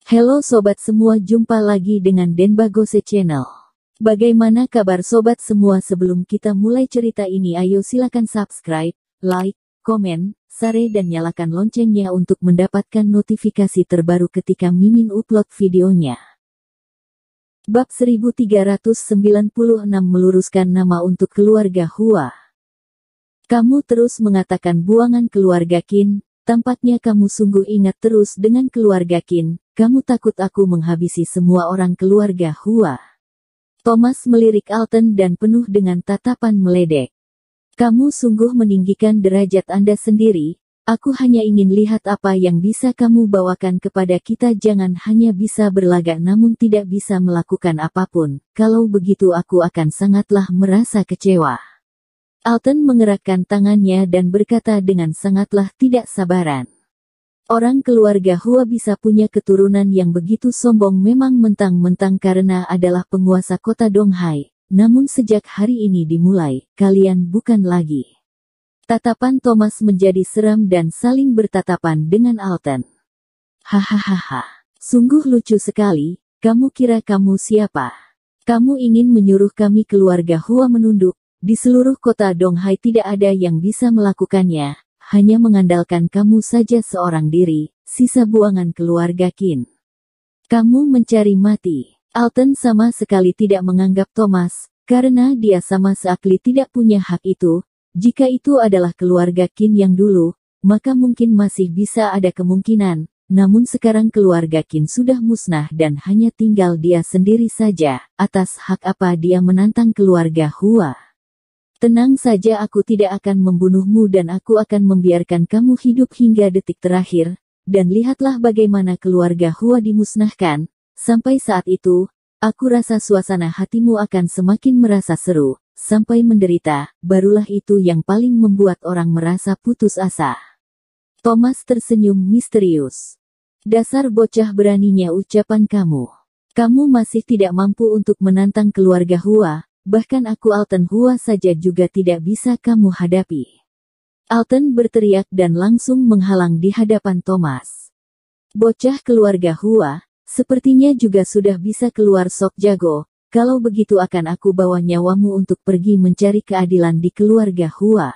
Halo sobat semua, jumpa lagi dengan Denbagose Channel. Bagaimana kabar sobat semua? Sebelum kita mulai cerita ini, ayo silakan subscribe, like, komen, share dan nyalakan loncengnya untuk mendapatkan notifikasi terbaru ketika Mimin upload videonya. Bab 1396, meluruskan nama untuk keluarga Hua. Kamu terus mengatakan buangan keluarga Qin. Tampaknya kamu sungguh ingat terus dengan keluarga Qin. Kamu takut aku menghabisi semua orang keluarga Hua. Thomas melirik Alton dan penuh dengan tatapan meledek. Kamu sungguh meninggikan derajat Anda sendiri. Aku hanya ingin lihat apa yang bisa kamu bawakan kepada kita. Jangan hanya bisa berlagak namun tidak bisa melakukan apapun. Kalau begitu aku akan sangatlah merasa kecewa. Alton mengerakkan tangannya dan berkata dengan sangatlah tidak sabaran. Orang keluarga Hua bisa punya keturunan yang begitu sombong memang mentang-mentang karena adalah penguasa kota Donghai. Namun sejak hari ini dimulai, kalian bukan lagi. Tatapan Thomas menjadi seram dan saling bertatapan dengan Alton. Hahaha, sungguh lucu sekali. Kamu kira kamu siapa? Kamu ingin menyuruh kami keluarga Hua menunduk? Di seluruh kota Donghai tidak ada yang bisa melakukannya, hanya mengandalkan kamu saja seorang diri, sisa buangan keluarga Qin. Kamu mencari mati. Alton sama sekali tidak menganggap Thomas, karena dia sama sekali tidak punya hak itu. Jika itu adalah keluarga Qin yang dulu, maka mungkin masih bisa ada kemungkinan, namun sekarang keluarga Qin sudah musnah dan hanya tinggal dia sendiri saja. Atas hak apa dia menantang keluarga Hua? Tenang saja, aku tidak akan membunuhmu dan aku akan membiarkan kamu hidup hingga detik terakhir, dan lihatlah bagaimana keluarga Hua dimusnahkan. Sampai saat itu, aku rasa suasana hatimu akan semakin merasa seru, sampai menderita, barulah itu yang paling membuat orang merasa putus asa. Thomas tersenyum misterius. Dasar bocah, beraninya ucapan kamu. Kamu masih tidak mampu untuk menantang keluarga Hua. Bahkan aku Alton Hua saja juga tidak bisa kamu hadapi. Alton berteriak dan langsung menghalang di hadapan Thomas. Bocah keluarga Hua, sepertinya juga sudah bisa keluar sok jago. Kalau begitu akan aku bawa nyawamu untuk pergi mencari keadilan di keluarga Hua.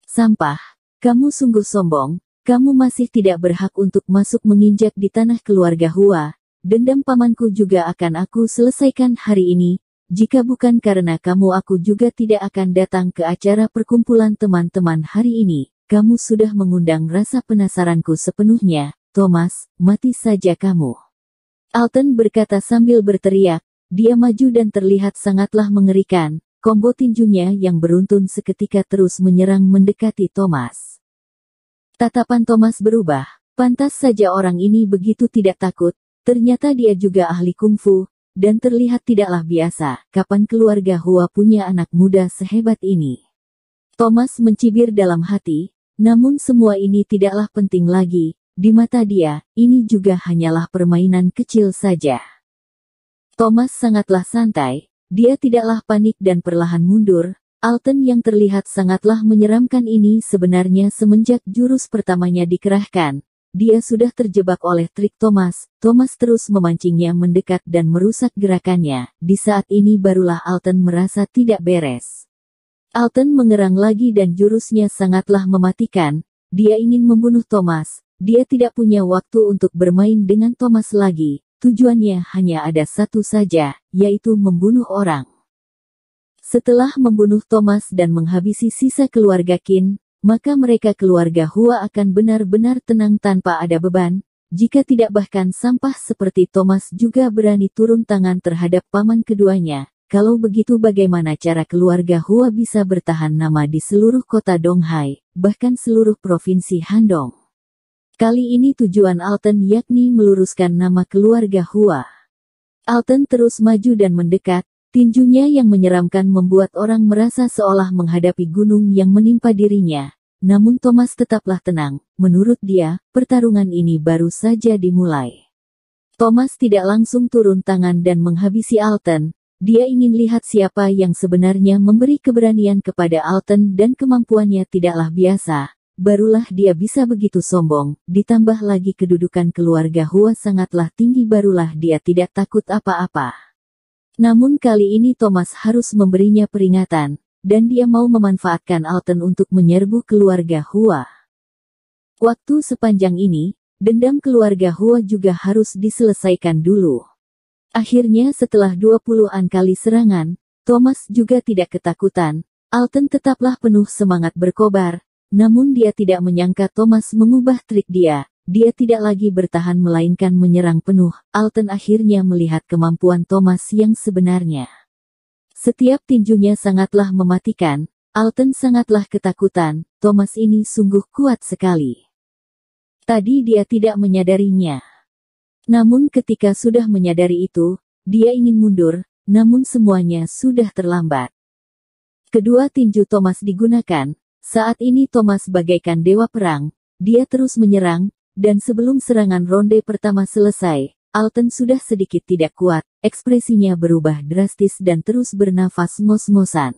Sampah, kamu sungguh sombong. Kamu masih tidak berhak untuk masuk menginjak di tanah keluarga Hua. Dendam pamanku juga akan aku selesaikan hari ini. Jika bukan karena kamu, aku juga tidak akan datang ke acara perkumpulan teman-teman hari ini. Kamu sudah mengundang rasa penasaranku sepenuhnya. Thomas, mati saja kamu. Alton berkata sambil berteriak. Dia maju dan terlihat sangatlah mengerikan. Combo tinjunya yang beruntun seketika terus menyerang mendekati Thomas. Tatapan Thomas berubah. Pantas saja orang ini begitu tidak takut. Ternyata dia juga ahli kungfu. Dan terlihat tidaklah biasa, kapan keluarga Hua punya anak muda sehebat ini. Thomas mencibir dalam hati, namun semua ini tidaklah penting lagi, di mata dia, ini juga hanyalah permainan kecil saja. Thomas sangatlah santai, dia tidaklah panik dan perlahan mundur. Alton yang terlihat sangatlah menyeramkan ini sebenarnya semenjak jurus pertamanya dikerahkan. Dia sudah terjebak oleh trik Thomas. Thomas terus memancingnya mendekat dan merusak gerakannya. Di saat ini barulah Alton merasa tidak beres. Alton mengerang lagi dan jurusnya sangatlah mematikan. Dia ingin membunuh Thomas. Dia tidak punya waktu untuk bermain dengan Thomas lagi. Tujuannya hanya ada satu saja, yaitu membunuh orang. Setelah membunuh Thomas dan menghabisi sisa keluarga Qin, maka mereka keluarga Hua akan benar-benar tenang tanpa ada beban. Jika tidak bahkan sampah seperti Thomas juga berani turun tangan terhadap paman keduanya. Kalau begitu bagaimana cara keluarga Hua bisa bertahan nama di seluruh kota Donghai, bahkan seluruh provinsi Handong? Kali ini tujuan Alton yakni meluruskan nama keluarga Hua. Alton terus maju dan mendekat. Tinjunya yang menyeramkan membuat orang merasa seolah menghadapi gunung yang menimpa dirinya. Namun Thomas tetaplah tenang. Menurut dia, pertarungan ini baru saja dimulai. Thomas tidak langsung turun tangan dan menghabisi Alton. Dia ingin lihat siapa yang sebenarnya memberi keberanian kepada Alton dan kemampuannya tidaklah biasa. barulah dia bisa begitu sombong, ditambah lagi kedudukan keluarga Hua sangatlah tinggi barulah dia tidak takut apa-apa. Namun kali ini Thomas harus memberinya peringatan, dan dia mau memanfaatkan Alton untuk menyerbu keluarga Hua. Waktu sepanjang ini, dendam keluarga Hua juga harus diselesaikan dulu. Akhirnya setelah 20-an kali serangan, Thomas juga tidak ketakutan. Alton tetaplah penuh semangat berkobar, namun dia tidak menyangka Thomas mengubah trik dia. Dia tidak lagi bertahan melainkan menyerang penuh. Alton akhirnya melihat kemampuan Thomas yang sebenarnya. Setiap tinjunya sangatlah mematikan. Alton sangatlah ketakutan. Thomas ini sungguh kuat sekali. Tadi dia tidak menyadarinya. Namun ketika sudah menyadari itu, dia ingin mundur, namun semuanya sudah terlambat. Kedua tinju Thomas digunakan. Saat ini Thomas bagaikan dewa perang. Dia terus menyerang. Dan sebelum serangan ronde pertama selesai, Alton sudah sedikit tidak kuat, ekspresinya berubah drastis dan terus bernafas ngos-ngosan.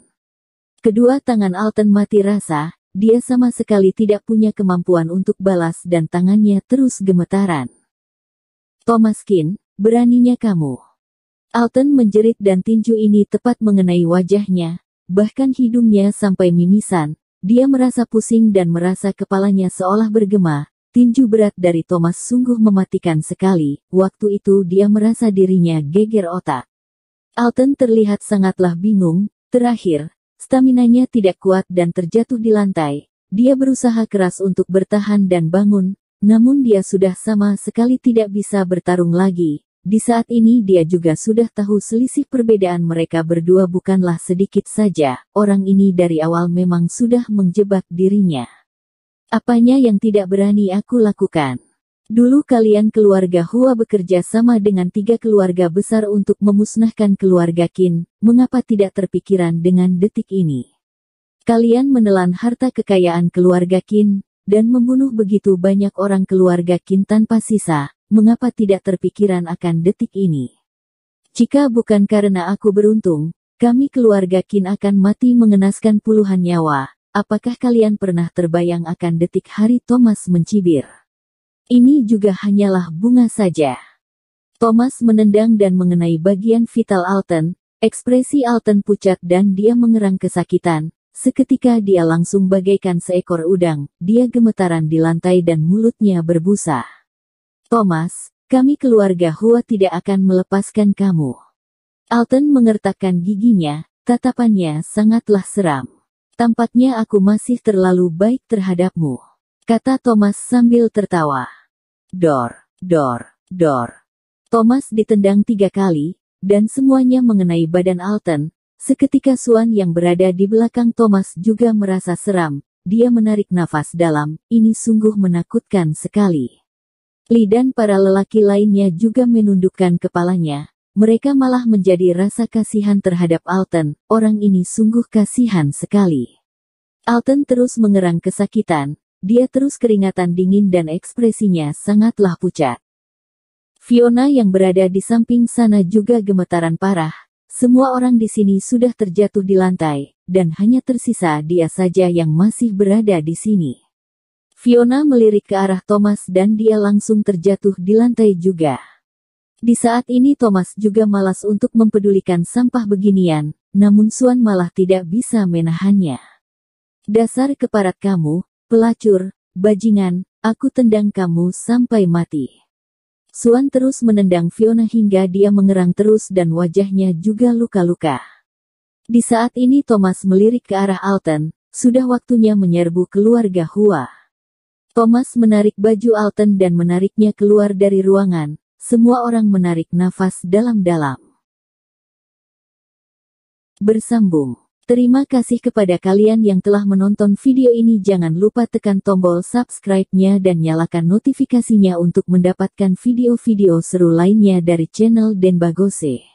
Kedua tangan Alton mati rasa, dia sama sekali tidak punya kemampuan untuk balas dan tangannya terus gemetaran. Thomas Kin, beraninya kamu. Alton menjerit dan tinju ini tepat mengenai wajahnya, bahkan hidungnya sampai mimisan, dia merasa pusing dan merasa kepalanya seolah bergema. Tinju berat dari Thomas sungguh mematikan sekali, waktu itu dia merasa dirinya geger otak. Alton terlihat sangatlah bingung, terakhir, staminanya tidak kuat dan terjatuh di lantai. Dia berusaha keras untuk bertahan dan bangun, namun dia sudah sama sekali tidak bisa bertarung lagi. Di saat ini dia juga sudah tahu selisih perbedaan mereka berdua bukanlah sedikit saja, orang ini dari awal memang sudah menjebak dirinya. Apanya yang tidak berani aku lakukan? Dulu kalian keluarga Hua bekerja sama dengan 3 keluarga besar untuk memusnahkan keluarga Qin, mengapa tidak terpikiran dengan detik ini? Kalian menelan harta kekayaan keluarga Qin, dan membunuh begitu banyak orang keluarga Qin tanpa sisa, mengapa tidak terpikiran akan detik ini? Jika bukan karena aku beruntung, kami keluarga Qin akan mati mengenaskan puluhan nyawa. Apakah kalian pernah terbayang akan detik hari Thomas mencibir? Ini juga hanyalah bunga saja. Thomas menendang dan mengenai bagian vital Alton, ekspresi Alton pucat dan dia mengerang kesakitan. Seketika dia langsung bagaikan seekor udang, dia gemetaran di lantai dan mulutnya berbusa. Thomas, kami keluarga Hua tidak akan melepaskan kamu. Alton mengertakkan giginya, tatapannya sangatlah seram. Tampaknya aku masih terlalu baik terhadapmu, kata Thomas sambil tertawa. Dor, dor, dor. Thomas ditendang 3 kali, dan semuanya mengenai badan Alton. Seketika Suan yang berada di belakang Thomas juga merasa seram, dia menarik nafas dalam, ini sungguh menakutkan sekali. Li dan para lelaki lainnya juga menundukkan kepalanya, mereka malah menjadi rasa kasihan terhadap Alton, orang ini sungguh kasihan sekali. Alton terus mengerang kesakitan, dia terus keringatan dingin dan ekspresinya sangatlah pucat. Fiona yang berada di samping sana juga gemetaran parah, semua orang di sini sudah terjatuh di lantai, dan hanya tersisa dia saja yang masih berada di sini. Fiona melirik ke arah Thomas dan dia langsung terjatuh di lantai juga. Di saat ini Thomas juga malas untuk mempedulikan sampah beginian, namun Suan malah tidak bisa menahannya. Dasar keparat kamu, pelacur, bajingan, aku tendang kamu sampai mati. Suan terus menendang Fiona hingga dia mengerang terus dan wajahnya juga luka-luka. Di saat ini Thomas melirik ke arah Alton, sudah waktunya menyerbu keluarga Hua. Thomas menarik baju Alton dan menariknya keluar dari ruangan. Semua orang menarik nafas dalam-dalam. Bersambung. Terima kasih kepada kalian yang telah menonton video ini. Jangan lupa tekan tombol subscribe-nya dan nyalakan notifikasinya untuk mendapatkan video-video seru lainnya dari channel Denbagose.